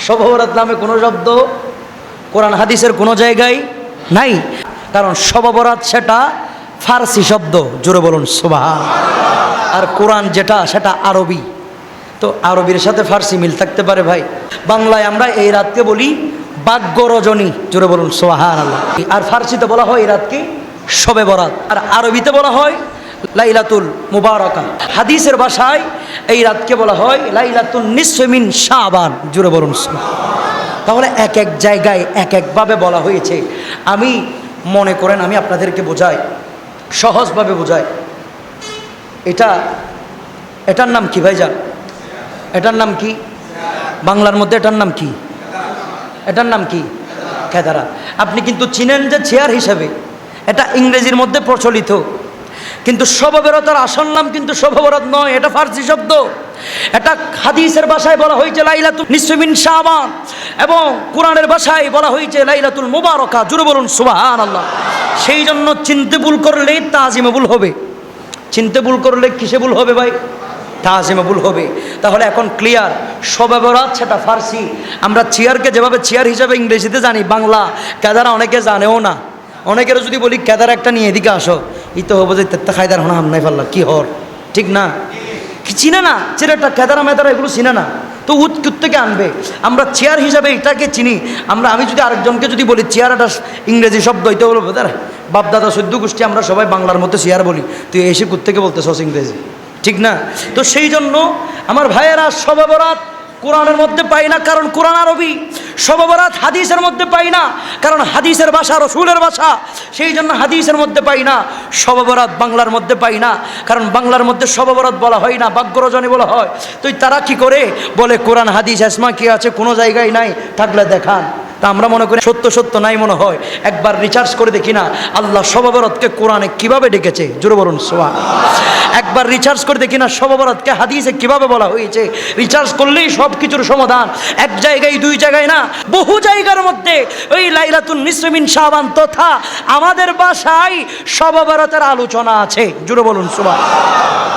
শবে বরাত নামে কোনো শব্দ কোরআন হাদিসের কোনো জায়গায় নাই। কারণ শবে বরাত সেটা ফার্সি শব্দ, জোরে বলুন সুবহান। আর কোরআন যেটা সেটা আরবি, তো আরবির সাথে ফার্সি মিল থাকতে পারে ভাই? বাংলায় আমরা এই রাতকে বলি ভাগ্য রজনী, জোরে বলুন সুবহানাল্লাহ। আর ফার্সিতে বলা হয় এই রাতকে শবে বরাত, আর আরবিতে বলা হয় লাইলাতুল মুবারাকা। হাদিসের ভাষায় এই রাতকে বলা হয় লাইলাতুন নিসফি মিন শাবান, জোরে বলুন সুবহানাল্লাহ। তাহলে এক এক জায়গায় এক একভাবে বলা হয়েছে। আমি মনে করেন আমি আপনাদেরকে বোঝাই, সহজভাবে বোঝাই। এটার নাম কি ভাইজান? এটার নাম কি বাংলার মধ্যে? এটার নাম কি? এটার নাম কি? কেদারা। আপনি কিন্তু চিনেন যে চেয়ার হিসাবে, এটা ইংরেজির মধ্যে প্রচলিত, কিন্তু শবে বরাতের আসল নাম কিন্তু শবে বরাত নয়, এটা ফার্সি শব্দ। এটা হাদিসের ভাষায় বলা হয়েছে লাইলাতুল নিসফি মিন শাবান, এবং কোরআনের ভাষায় বলা হয়েছে লাইলাতুল মুবারাকা, জোরে বলুন সুবহানাল্লাহ। সেই জন্য চিনতে ভুল করলে তাজিমে ভুল হবে। চিনতে ভুল করলে কিসে ভুল হবে ভাই? তাজিমে ভুল হবে। তাহলে এখন ক্লিয়ার, শবে বরাত সেটা ফার্সি। আমরা চেয়ারকে যেভাবে চেয়ার হিসাবে ইংরেজিতে জানি, বাংলা কেদারা অনেকে জানেও না। অনেকের যদি বলি কেদারা একটা নিয়ে এদিকে আসো, ই তো হবো যে তেত্তা খায়দার হনা হামনাই ফাল্লা কি হর, ঠিক না? কি চিনে না, চেয়ারটা কেদারা মেদারা এগুলো চিনে না, তো উৎকুত থেকে আনবে। আমরা চেয়ার হিসাবে এটাকে চিনি। আমি যদি আরেকজনকে যদি বলি চেয়ার একটা ইংরেজি শব্দ, হইতে বলবো দাঁড়া বাপদাদা সদ্য গোষ্ঠী আমরা সবাই বাংলার মধ্যে চেয়ার বলি, তুই এসে কোত্থেকে বলতেছস ইংরেজি, ঠিক না? তো সেই জন্য আমার ভাইয়েরা, শবে বরাত কোরআনের মধ্যে পাই না, কারণ কোরআন আরবি। শবে বরাত হাদিসের মধ্যে পাই না, কারণ হাদিসের ভাষা রাসূলের ভাষা, সেই জন্য হাদিসের মধ্যে পাই না। শবে বরাত বাংলার মধ্যে পাই না, কারণ বাংলার মধ্যে শবে বরাত বলা হয় না, ভাগ্য রজনী বলা হয়। তো তারা কি করে বলে কোরআন হাদিস এসমা কি আছে, কোনো জায়গায় নাই, থাকলে দেখান। তা আমরা মনে করি সত্য সত্য নাই মনে হয়, একবার রিচার্জ করে দেখি না আল্লাহ শবে বরাতকে কোরআনে কিভাবে ডেকেছে, জোরে বলুন সুবহানাল্লাহ। একবার রিচার্জ করে দেখি না শবে বরাতকে হাদিসে কিভাবে বলা হয়েছে। রিচার্জ করলেই সব কিছুর সমাধান। এক জায়গায় দুই জায়গায় না, বহু জায়গার মধ্যে ওই লাইলাতুন নিসফি মিন শাবান তথা আমাদের ভাষায় শবে বরাতের আলোচনা আছে, জোরে বলুন সুবহানাল্লাহ।